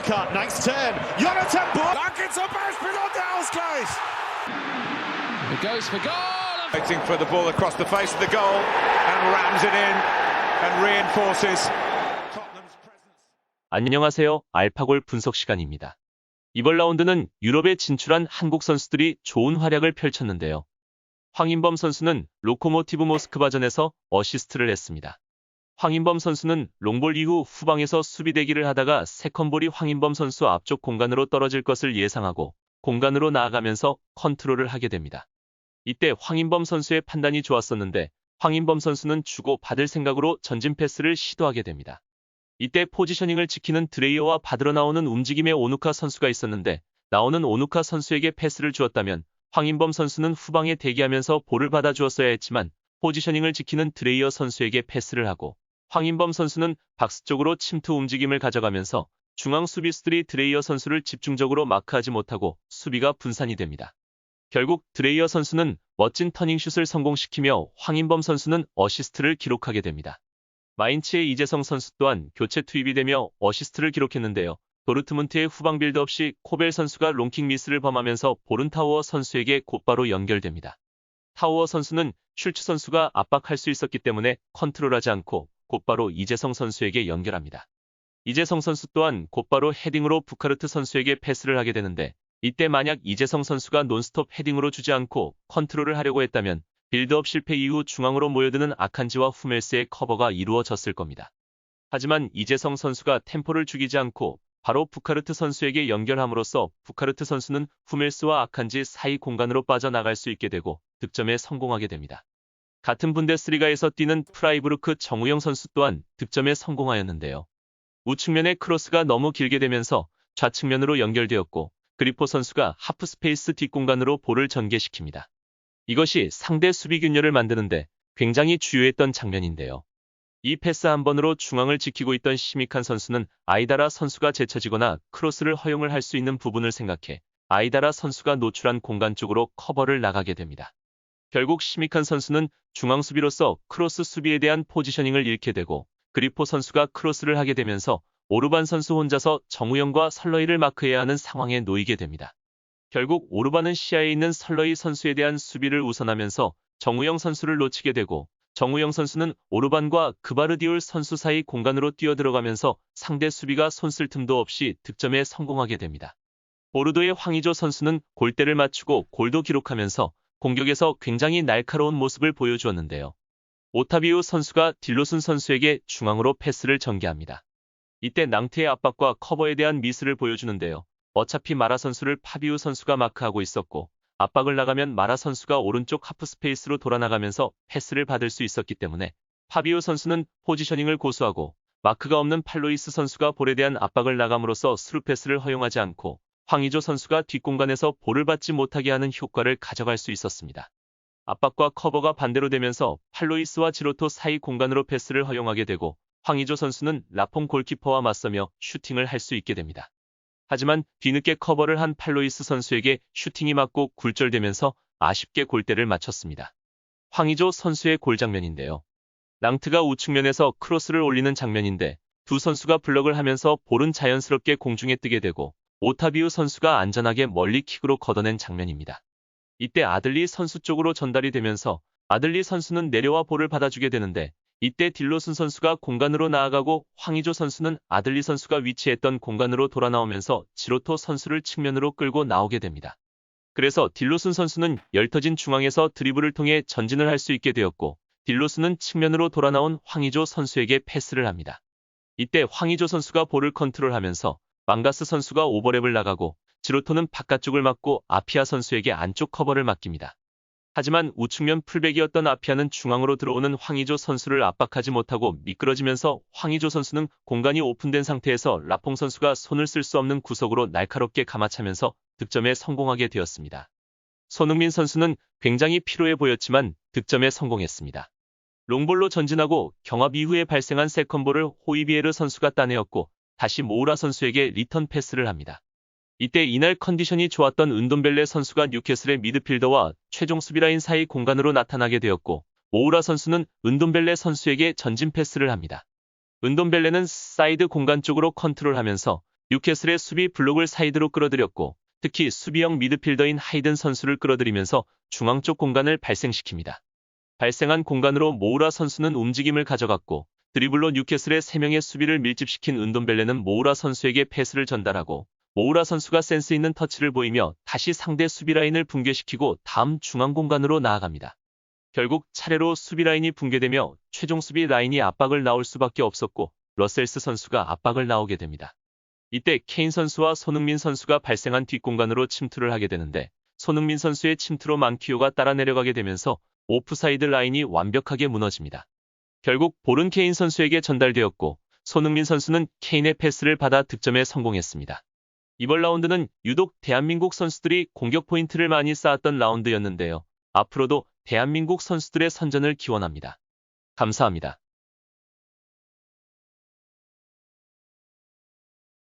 Walcott, nice turn. Jonathan Block. Da geht's zum Beispiel und der Ausgleich. It goes for goal. Waiting for the ball across the face of the goal and rams it in and reinforces Tottenham's presence. 안녕하세요. 알파골 분석 시간입니다. 이번 라운드는 유럽에 진출한 한국 선수들이 좋은 활약을 펼쳤는데요. 황인범 선수는 로코모티브 모스크바전에서 어시스트를 했습니다. 황인범 선수는 롱볼 이후 후방에서 수비 대기를 하다가 세컨볼이 황인범 선수 앞쪽 공간으로 떨어질 것을 예상하고 공간으로 나아가면서 컨트롤을 하게 됩니다. 이때 황인범 선수의 판단이 좋았었는데 황인범 선수는 주고 받을 생각으로 전진 패스를 시도하게 됩니다. 이때 포지셔닝을 지키는 드레이어와 받으러 나오는 움직임의 오누카 선수가 있었는데 나오는 오누카 선수에게 패스를 주었다면 황인범 선수는 후방에 대기하면서 볼을 받아주었어야 했지만 포지셔닝을 지키는 드레이어 선수에게 패스를 하고 황인범 선수는 박스 쪽으로 침투 움직임을 가져가면서 중앙 수비수들이 드레이어 선수를 집중적으로 마크하지 못하고 수비가 분산이 됩니다. 결국 드레이어 선수는 멋진 터닝슛을 성공시키며 황인범 선수는 어시스트를 기록하게 됩니다. 마인츠의 이재성 선수 또한 교체 투입이 되며 어시스트를 기록했는데요. 도르트문트의 후방 빌드업 시 코벨 선수가 롱킥 미스를 범하면서 볼은 타우어 선수에게 곧바로 연결됩니다. 타우어 선수는 슐츠 선수가 압박할 수 있었기 때문에 컨트롤하지 않고 곧바로 이재성 선수에게 연결합니다. 이재성 선수 또한 곧바로 헤딩으로 부카르트 선수에게 패스를 하게 되는데 이때 만약 이재성 선수가 논스톱 헤딩으로 주지 않고 컨트롤을 하려고 했다면 빌드업 실패 이후 중앙으로 모여드는 아칸지와 후멜스의 커버가 이루어졌을 겁니다. 하지만 이재성 선수가 템포를 죽이지 않고 바로 부카르트 선수에게 연결함으로써 부카르트 선수는 후멜스와 아칸지 사이 공간으로 빠져나갈 수 있게 되고 득점에 성공하게 됩니다. 같은 분데스리가에서 뛰는 프라이부르크 정우영 선수 또한 득점에 성공하였는데요. 우측면의 크로스가 너무 길게 되면서 좌측면으로 연결되었고 그리포 선수가 하프 스페이스 뒷공간으로 볼을 전개시킵니다. 이것이 상대 수비 균열을 만드는데 굉장히 주요했던 장면인데요. 이 패스 한 번으로 중앙을 지키고 있던 시미칸 선수는 아이다라 선수가 제쳐지거나 크로스를 허용을 할 수 있는 부분을 생각해 아이다라 선수가 노출한 공간 쪽으로 커버를 나가게 됩니다. 결국 시미칸 선수는 중앙 수비로서 크로스 수비에 대한 포지셔닝을 잃게 되고 그리포 선수가 크로스를 하게 되면서 오르반 선수 혼자서 정우영과 설러이를 마크해야 하는 상황에 놓이게 됩니다. 결국 오르반은 시야에 있는 설러이 선수에 대한 수비를 우선하면서 정우영 선수를 놓치게 되고 정우영 선수는 오르반과 그바르디올 선수 사이 공간으로 뛰어들어가면서 상대 수비가 손쓸 틈도 없이 득점에 성공하게 됩니다. 보르도의 황의조 선수는 골대를 맞추고 골도 기록하면서 공격에서 굉장히 날카로운 모습을 보여주었는데요. 오타비우 선수가 딜로슨 선수에게 중앙으로 패스를 전개합니다. 이때 낭트의 압박과 커버에 대한 미스를 보여주는데요. 어차피 마라 선수를 파비우 선수가 마크하고 있었고 압박을 나가면 마라 선수가 오른쪽 하프 스페이스로 돌아나가면서 패스를 받을 수 있었기 때문에 파비우 선수는 포지셔닝을 고수하고 마크가 없는 팔로이스 선수가 볼에 대한 압박을 나감으로써 스루 패스를 허용하지 않고 황의조 선수가 뒷공간에서 볼을 받지 못하게 하는 효과를 가져갈 수 있었습니다. 압박과 커버가 반대로 되면서 팔로이스와 지로토 사이 공간으로 패스를 허용하게 되고 황의조 선수는 라퐁 골키퍼와 맞서며 슈팅을 할 수 있게 됩니다. 하지만 뒤늦게 커버를 한 팔로이스 선수에게 슈팅이 맞고 굴절되면서 아쉽게 골대를 맞췄습니다. 황의조 선수의 골 장면인데요. 낭트가 우측면에서 크로스를 올리는 장면인데 두 선수가 블럭을 하면서 볼은 자연스럽게 공중에 뜨게 되고 오타비우 선수가 안전하게 멀리 킥으로 걷어낸 장면입니다. 이때 아들리 선수 쪽으로 전달이 되면서 아들리 선수는 내려와 볼을 받아주게 되는데 이때 딜로슨 선수가 공간으로 나아가고 황의조 선수는 아들리 선수가 위치했던 공간으로 돌아 나오면서 지로토 선수를 측면으로 끌고 나오게 됩니다. 그래서 딜로슨 선수는 열터진 중앙에서 드리블을 통해 전진을 할 수 있게 되었고 딜로슨은 측면으로 돌아 나온 황의조 선수에게 패스를 합니다. 이때 황의조 선수가 볼을 컨트롤하면서 망가스 선수가 오버랩을 나가고 지로토는 바깥쪽을 막고 아피아 선수에게 안쪽 커버를 맡깁니다. 하지만 우측면 풀백이었던 아피아는 중앙으로 들어오는 황의조 선수를 압박하지 못하고 미끄러지면서 황의조 선수는 공간이 오픈된 상태에서 라퐁 선수가 손을 쓸 수 없는 구석으로 날카롭게 감아차면서 득점에 성공하게 되었습니다. 손흥민 선수는 굉장히 피로해 보였지만 득점에 성공했습니다. 롱볼로 전진하고 경합 이후에 발생한 세컨볼을 호이비에르 선수가 따내었고 다시 모우라 선수에게 리턴 패스를 합니다. 이때 이날 컨디션이 좋았던 은돔벨레 선수가 뉴캐슬의 미드필더와 최종 수비라인 사이 공간으로 나타나게 되었고 모우라 선수는 은돔벨레 선수에게 전진 패스를 합니다. 은돔벨레는 사이드 공간 쪽으로 컨트롤하면서 뉴캐슬의 수비 블록을 사이드로 끌어들였고 특히 수비형 미드필더인 하이든 선수를 끌어들이면서 중앙 쪽 공간을 발생시킵니다. 발생한 공간으로 모우라 선수는 움직임을 가져갔고 드리블로 뉴캐슬의 3명의 수비를 밀집시킨 은돔벨레는 모우라 선수에게 패스를 전달하고 모우라 선수가 센스 있는 터치를 보이며 다시 상대 수비 라인을 붕괴시키고 다음 중앙 공간으로 나아갑니다. 결국 차례로 수비 라인이 붕괴되며 최종 수비 라인이 압박을 나올 수밖에 없었고 러셀스 선수가 압박을 나오게 됩니다. 이때 케인 선수와 손흥민 선수가 발생한 뒷공간으로 침투를 하게 되는데 손흥민 선수의 침투로 만키오가 따라 내려가게 되면서 오프사이드 라인이 완벽하게 무너집니다. 결국 볼은 케인 선수에게 전달되었고 손흥민 선수는 케인의 패스를 받아 득점에 성공했습니다. 이번 라운드는 유독 대한민국 선수들이 공격 포인트를 많이 쌓았던 라운드였는데요. 앞으로도 대한민국 선수들의 선전을 기원합니다. 감사합니다.